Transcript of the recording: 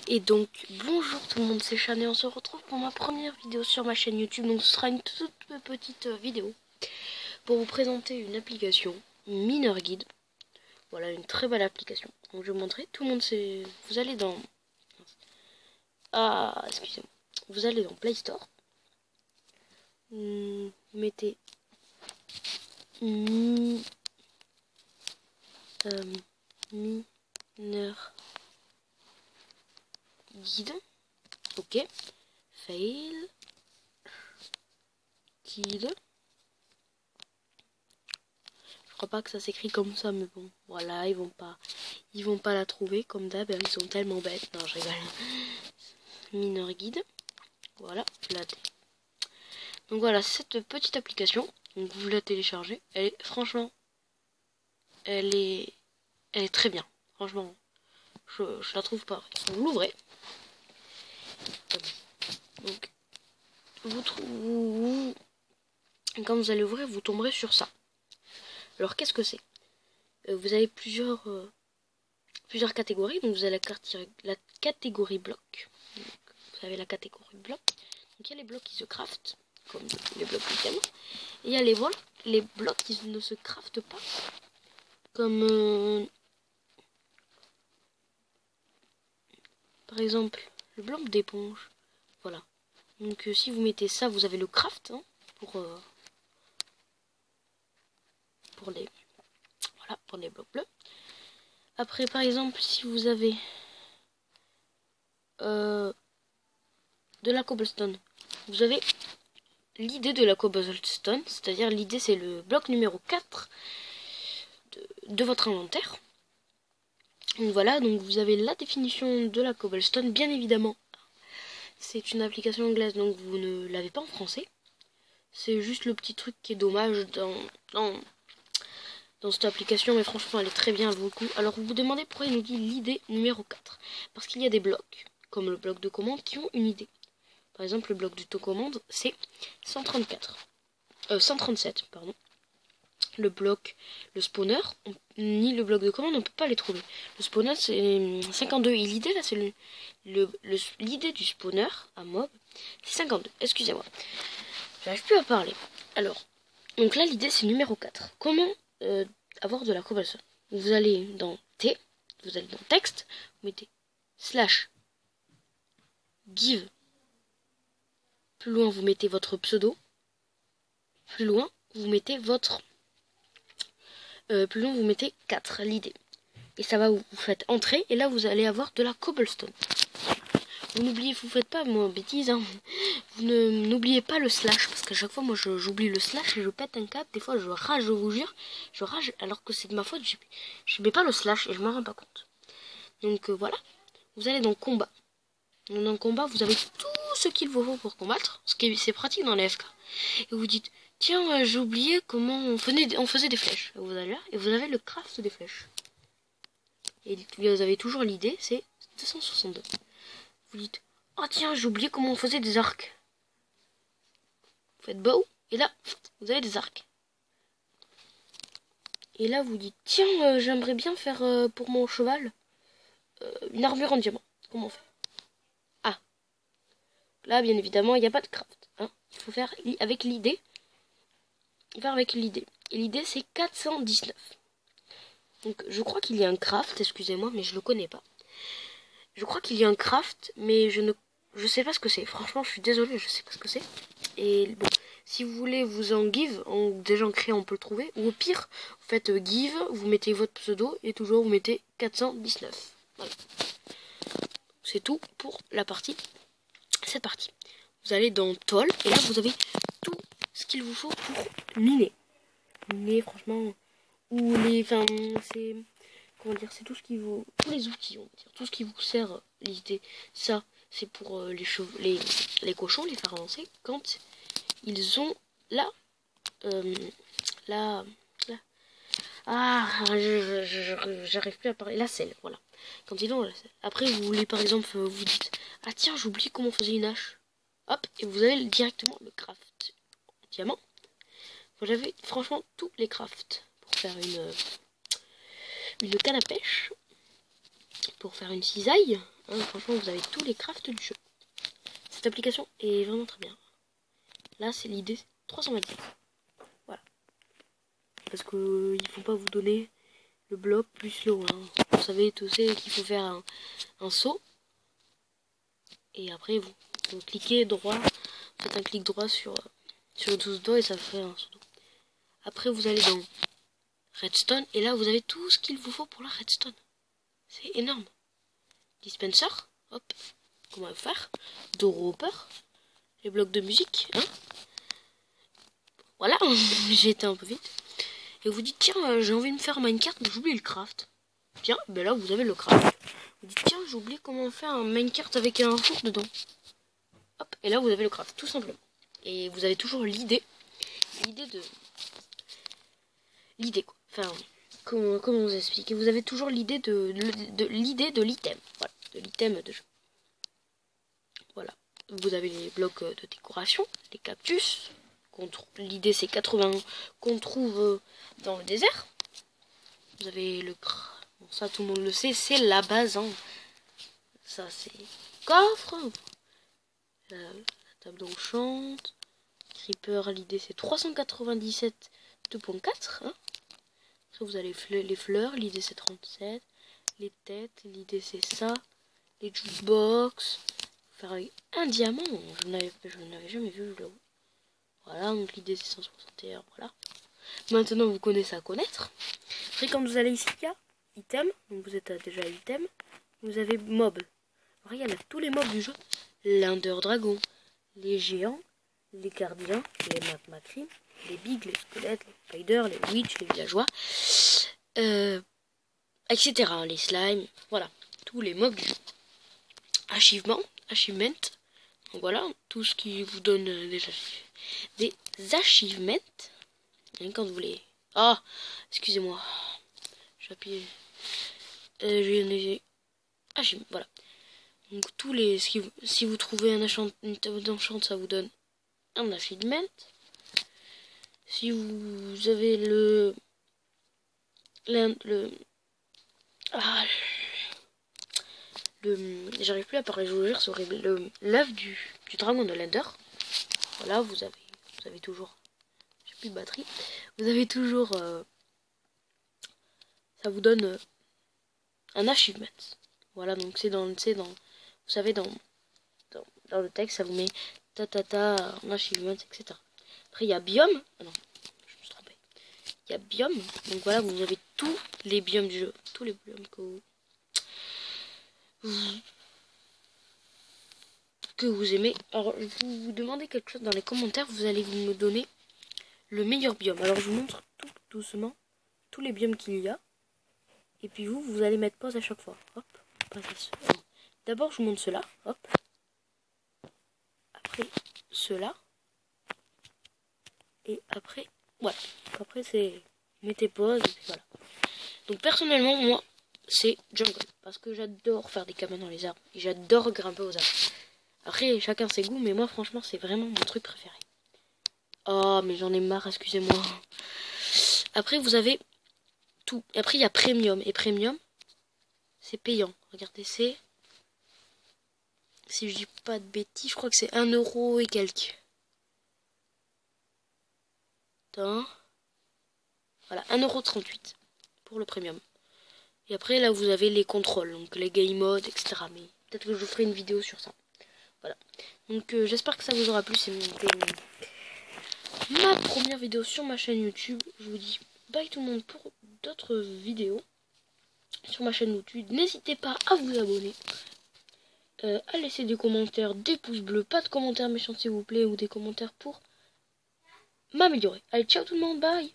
Et donc, bonjour tout le monde, c'est Chan et on se retrouve pour ma première vidéo sur ma chaîne YouTube. Donc ce sera une toute petite vidéo pour vous présenter une application, Mineur Guide. Voilà, une très belle application. Donc je vais vous montrer, tout le monde c'est... Vous allez dans... Ah, excusez-moi. Vous allez dans Play Store. Vous mettez... Mineur Guide. Ok. Fail. Guide. Je crois pas que ça s'écrit comme ça, mais bon, voilà, ils vont pas la trouver comme d'hab, ils sont tellement bêtes. Non, je rigole. Mineur Guide. Voilà, donc voilà, cette petite application, donc vous la téléchargez, franchement, elle est très bien. Franchement, je la trouve pas. Vous l'ouvrez. Donc, quand vous allez ouvrir, vous tomberez sur ça. Alors, qu'est-ce que c'est? Vous avez plusieurs catégories. Donc, vous avez la catégorie bloc. Donc, vous avez la catégorie bloc. Donc, il y a les blocs qui se craftent, comme les blocs Pokémon. Et il y a les blocs qui ne se craftent pas, comme par exemple le bloc d'éponge. Voilà. Donc, si vous mettez ça, vous avez le craft pour les blocs bleus. Après, par exemple, si vous avez de la cobblestone, vous avez l'idée de la cobblestone, c'est-à-dire l'idée c'est le bloc numéro 4 de votre inventaire. Donc voilà, donc vous avez la définition de la cobblestone, bien évidemment. C'est une application anglaise, donc vous ne l'avez pas en français. C'est juste le petit truc qui est dommage dans cette application, mais franchement elle est très bien, elle vaut le coup. Alors vous vous demandez pourquoi il nous dit l'idée numéro 4. Parce qu'il y a des blocs, comme le bloc de commande, qui ont une idée. Par exemple, le bloc de commande, c'est 137, pardon. Le spawner, ni le bloc de commande, on ne peut pas les trouver. Le spawner, c'est 52. Et l'idée, là, c'est l'idée du spawner à mob, c'est 52. Excusez-moi. J'arrive plus à parler. Alors, donc là, l'idée, c'est numéro 4. Comment avoir de la cobblestone? Vous allez dans vous allez dans texte, vous mettez /give. Plus loin, vous mettez votre pseudo. Plus loin, vous mettez plus loin, vous mettez 4, l'idée. Et ça va, vous faites entrer, et là, vous allez avoir de la cobblestone. Vous faites pas, moi, bêtise, Vous n'oubliez pas le slash, parce qu'à chaque fois, moi, j'oublie le slash et je pète un câble. Des fois, je rage, je vous jure. Je rage, alors que c'est de ma faute, je mets pas le slash et je m'en rends pas compte. Donc, voilà. Vous allez dans combat. Dans combat, vous avez tout ce qu'il vous faut pour combattre, ce qui c'est pratique dans les FK. Et vous dites, tiens, j'ai oublié comment on faisait des flèches. Et vous allez là, et vous avez le craft des flèches. Et vous avez toujours l'idée, c'est 262. Vous dites, oh tiens, j'ai oublié comment on faisait des arcs. Vous faites bow, et là, vous avez des arcs. Et là, vous dites, tiens, j'aimerais bien faire pour mon cheval une armure en diamant. Comment on fait? Ah. Là, bien évidemment, il n'y a pas de craft. Il faut faire avec l'idée. Et l'idée, c'est 419. Donc, je crois qu'il y a un craft, excusez-moi, mais je le connais pas. Je crois qu'il y a un craft, mais je sais pas ce que c'est. Franchement, je suis désolée, je sais pas ce que c'est. Et bon, si vous voulez vous en give, déjà en créant, on peut le trouver. Ou au pire, vous faites give, vous mettez votre pseudo et toujours vous mettez 419. Voilà. C'est tout pour cette partie. Vous allez dans Toll et là vous avez tout ce qu'il vous faut pour miner. Miner, franchement, ou c'est comment dire, c'est tout ce qui vous, tous les outils, on va dire, tout ce qui vous sert. L'idée, ça, c'est pour les cochons, les faire avancer quand ils ont j'arrive plus à parler. La selle, voilà. Quand ils ont la selle. Après, vous voulez par exemple, vous dites, ah tiens, j'oublie comment on faisait une hache. Hop, et vous avez directement le craft diamant. Vous avez franchement tous les crafts pour faire une canne à pêche. pour faire une cisaille. Hein, franchement, vous avez tous les crafts du jeu. Cette application est vraiment très bien. Là, c'est l'idée 326. Voilà. Parce que il faut pas vous donner le bloc plus l'eau. Hein. Vous savez tous qu'il faut faire un saut. Et après, vous cliquez droit. Faites un clic droit sur le touche d'eau et ça fait un saut d'eau. Après, vous allez dans Redstone. Et là, vous avez tout ce qu'il vous faut pour la Redstone. C'est énorme. Dispenser. Hop. Comment faire? Dropper. Les blocs de musique. Hein, voilà. J'ai été un peu vite. Et vous dites, tiens, j'ai envie de me faire Minecraft, mais j'oublie le craft. Tiens, ben là, vous avez le craft. Vous dites, tiens, j'ai oublié comment faire un Minecraft avec un four dedans. Hop. Et là, vous avez le craft, tout simplement. Et vous avez toujours l'idée. L'idée, quoi. Enfin... Comment vous expliquer? Vous avez toujours l'idée de l'item. Voilà, de l'item de jeu. Voilà. Vous avez les blocs de décoration, les cactus. L'idée c'est 80 qu'on trouve dans le désert. Vous avez le bon, ça tout le monde le sait, c'est la base. Hein. Ça c'est coffre. La table d'enchant. Creeper, l'idée c'est 397 2.4. Hein. Vous avez les fleurs, l'idée c'est 37. Les têtes, l'idée c'est ça. Les jukebox. Faire avec un diamant, je n'avais jamais vu là-haut. Voilà, donc l'idée c'est 161, voilà. Maintenant vous connaissez à connaître. Après quand vous allez ici, il y a item, donc vous êtes déjà à item. Vous avez mob. Alors, il y a tous les mobs du jeu. L'Ender Dragon, les géants, les gardiens, les macri, les bigs, les squelettes, les spiders, les witch, les villageois, etc. Les slimes, voilà, tous les mobs du jeu. Achievement. Donc voilà, tout ce qui vous donne des achievements. Et quand vous voulez... Ah, excusez-moi. J'appuie. Voilà. Donc tous les... Si vous trouvez une table d'enchant, ça vous donne un achievement. Si vous avez j'arrive plus à parler, je vous jure, c'est horrible. L'œuf du dragon de l'Ender. Voilà, vous avez toujours... J'ai plus de batterie. Vous avez toujours... ça vous donne un achievement. Voilà, donc c'est dans... Vous savez, dans le texte, ça vous met un achievement, etc. Après, il y a biome. Ah non, je me suis trompé. Il y a biome. Donc voilà, vous avez tous les biomes du jeu. Tous les biomes que vous aimez. Alors, vous demandez quelque chose dans les commentaires, vous allez me donner le meilleur biome. Alors, je vous montre tout doucement tous les biomes qu'il y a. Et puis vous allez mettre pause à chaque fois. Hop, d'abord, je vous montre cela. Hop. Après, cela. Et après, voilà. Après, c'est mettez pause. Et puis voilà. Donc, personnellement, moi, c'est jungle. Parce que j'adore faire des cabanes dans les arbres. Et j'adore grimper aux arbres. Après, chacun ses goûts, mais moi, franchement, c'est vraiment mon truc préféré. Oh, mais j'en ai marre, excusez-moi. Après, vous avez tout. Après, il y a Premium. Et Premium, c'est payant. Regardez, c'est... Si je dis pas de bêtises, je crois que c'est 1 € et quelques. Attends. Voilà, 1,38 € pour le Premium. Et après, là, vous avez les contrôles. Donc, les game modes, etc. Mais peut-être que je vous ferai une vidéo sur ça. Voilà. Donc j'espère que ça vous aura plu. C'est ma première vidéo sur ma chaîne YouTube. Je vous dis bye tout le monde pour d'autres vidéos sur ma chaîne YouTube. N'hésitez pas à vous abonner. À laisser des commentaires, des pouces bleus. Pas de commentaires méchants s'il vous plaît. Ou des commentaires pour m'améliorer. Allez, ciao tout le monde. Bye.